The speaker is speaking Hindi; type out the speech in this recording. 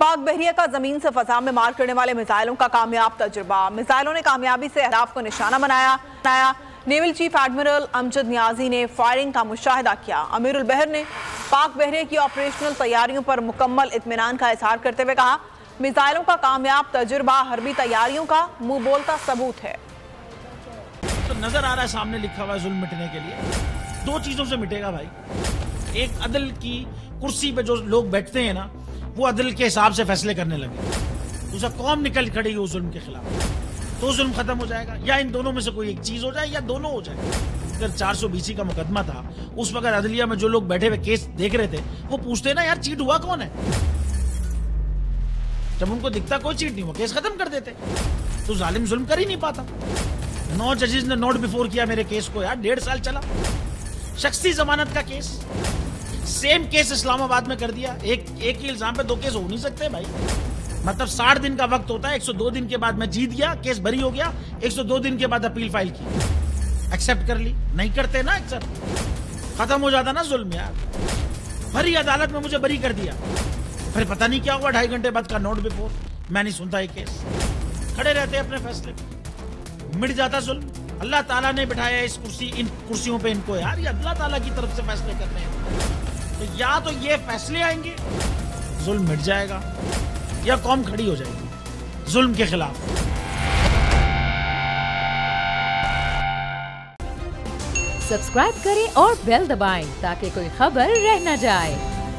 पाक बहरिया का जमीन से फजा में मार करने वाले मिसाइलों का कामयाब तजुर्बा। मिसाइलों ने कामयाबी से अहदाफ को निशाना बनाया। Naval chief admiral Amjad Niazi ने फायरिंग का मुशाहिदा किया। अमीरुल बहर ने पाक बहरिया की ऑपरेशनल तैयारियों पर मुकम्मल इत्मीनान का इजहार करते हुए कहा, मिसाइलों का कामयाब तजुर्बा हरबी तैयारियों का मुंह बोलता सबूत है। तो नजर आ रहा है सामने लिखा हुआ है जुल्म मिटने के लिए। दो चीजों से मिटेगा भाई, एक अदल की कुर्सी पे जो लोग बैठते हैं ना, वो अदल के हिसाब से फैसले करने लगे, दूसरा कौम निकल खड़ी उस जुल्म के खिलाफ, तो जुल्म खत्म हो जाएगा। या इन दोनों में से कोई एक चीज हो जाए या दोनों हो जाए। अगर 420 का मुकदमा था, उस वक्त अदलिया में जो लोग बैठे हुए केस देख रहे थे, वो पूछते ना यार चीट हुआ कौन है। जब उनको दिखता कोई चीट नहीं हुआ, केस खत्म कर देते। तो जालिम जुल्म कर ही नहीं पाता। 9 जजेस ने नोट बिफोर किया मेरे केस को यार, 1.5 साल चला। शख्सी जमानत का केस, सेम केस इस्लामाबाद में कर दिया। एक ही इल्जाम पे 2 केस हो नहीं सकते भाई। मतलब 60 दिन का वक्त होता है, 102 दिन के बाद मैं जीत गया, केस बरी हो गया, 102 दिन के बाद अपील फाइल की, एक्सेप्ट कर ली। नहीं करते ना एक्सेप्ट, खत्म हो जाता ना जुल्म यार। भरी अदालत में मुझे बरी कर दिया, फिर पता नहीं क्या हुआ, 2.5 घंटे बाद का नोट बिफोर, मैं नहीं सुनता ये केस। खड़े रहते अपने फैसले, मिट जाता जुल्म। अल्लाह ताला ने बिठाया इन कुर्सियों पे इनको यार, ये अल्लाह ताला की तरफ से फैसले करने हैं। तो या तो ये फैसले आएंगे, जुल्म मिट जाएगा, या कौम खड़ी हो जाएगी जुल्म के खिलाफ। सब्सक्राइब करें और बेल दबाएं ताकि कोई खबर रह न जाए।